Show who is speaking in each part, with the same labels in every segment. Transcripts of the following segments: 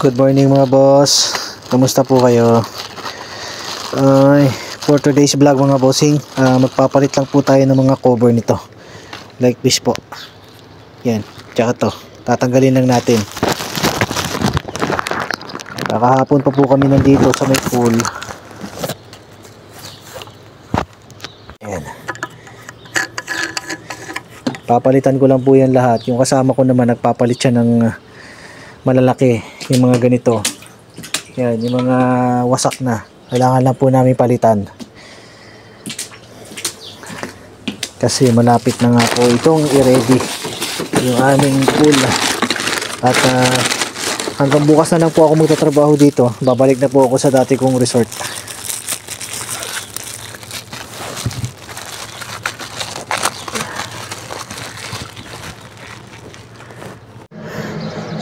Speaker 1: Good morning mga boss. Kamusta po kayo? For today's vlog mga bossing, magpapalit lang po tayo ng mga cover nito. Like this po. Yan, tsaka to. Tatanggalin lang natin. Kahapon pa po kami nandito sa may pool. Yan. Papalitan ko lang po yan lahat. Yung kasama ko naman nagpapalit siya ng malalaki, yung mga ganito. Yan, yung mga wasak na. Kailangan lang po namin palitan. Kasi malapit na nga po itong i-ready yung aming pool. At hanggang bukas na lang po ako magtatrabaho dito. Babalik na po ako sa dati kong resort.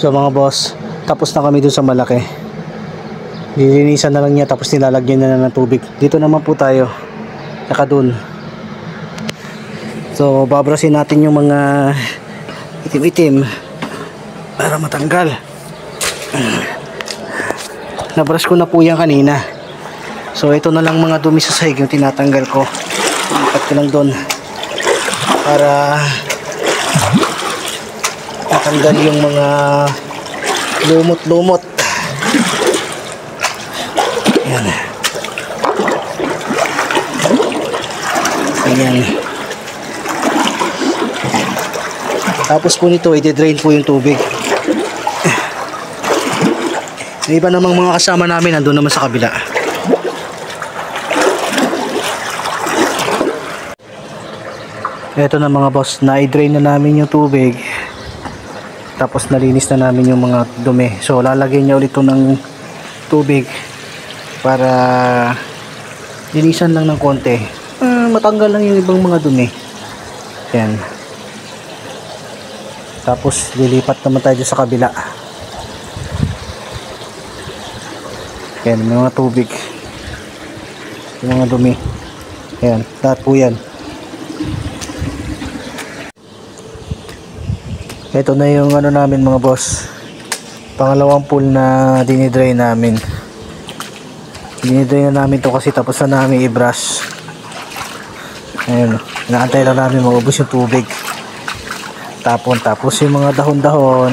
Speaker 1: So mga boss, tapos na kami dun sa malaki. Lilinisan na lang niya, tapos nilalagyan na ng tubig. Dito naman po tayo, saka dun. So babrasin natin yung mga itim-itim para matanggal. Nabrush ko na po yan kanina. So ito na lang mga dumi sa sahig yung tinatanggal ko. Ikat ko lang dun para matanggal yung mga lumot-lumot. Ayan. Ayan. Tapos po nito, i-drain po yung tubig. Yung iba namang mga kasama namin nandun naman sa kabila. Ito na mga boss, na-drain na namin yung tubig. Tapos nalinis na namin yung mga dumi. So lalagyan niya ulit ito ng tubig para linisan lang ng konti. Matanggal lang yung ibang mga dumi. Yan. Tapos lilipat naman tayo sa kabila. Yan, may mga tubig. Yung mga dumi. Yan, lahat po yan. Ito na yung ano namin mga boss. Pangalawang pool na dinidry namin. Dinidry na namin to kasi tapos na namin i-brush. Ayun, inaantay lang namin maubos yung tubig. Tapos yung mga dahon-dahon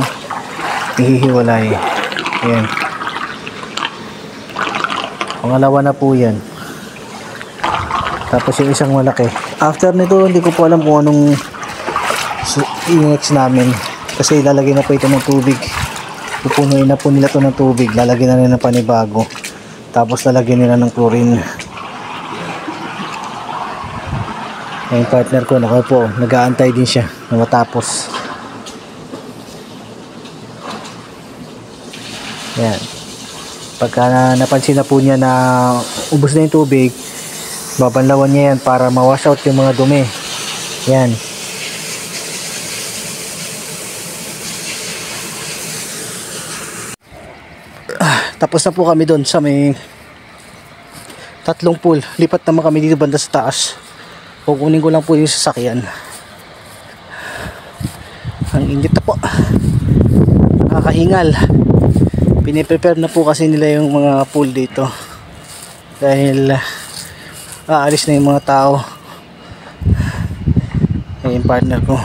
Speaker 1: ihihiwalay. Ayan. Pangalawa na po yan. Tapos yung isang malaki. After nito hindi ko po alam kung anong i-next namin. Kasi lalagyan na po ito ng tubig. Pupunuin na po nila ito ng tubig. Lalagyan na nila ng panibago. Tapos lalagyan nila ng chlorine. Yung partner ko nakaupo. Nag-aantay din siya na matapos. Yan. Pagka napansin na po niya na ubos na yung tubig, babanlawan niya yan para ma-wash out yung mga dumi. Yan. Tapos na po kami doon sa may tatlong pool. Lipat naman kami dito banda sa taas. Kukunin ko lang po yung sasakyan. Ang init na po. Nakakahingal. Piniprepare na po kasi nila yung mga pool dito. Dahil aalis na yung mga tao. Ay yung partner ko.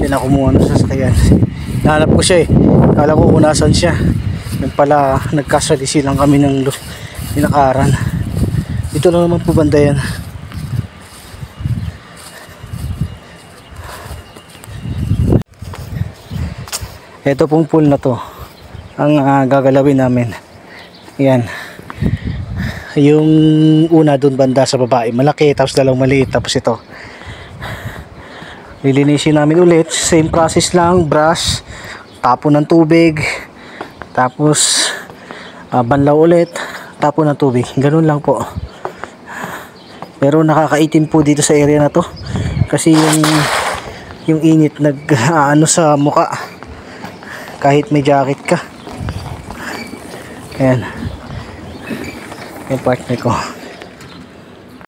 Speaker 1: Siya na kumuha ng sasakyan. Nahanap ko siya eh. Kala ko kung nasan siya. Yung pala nagkasalisi lang kami ng nilakaran. Dito lang naman po banda yan. Ito pong pool na to ang gagalawin namin. Yan. Yung una dun banda sa babae malaki, tapos dalawang maliit, tapos ito lilinisin namin ulit. Same process lang. Brush, tapon ng tubig, tapos banlaw ulit, tapon ng tubig. Ganun lang po. Pero nakakaitim po dito sa area na to kasi yung init nag-ano sa muka kahit may jacket ka. Ayan yung partner ko.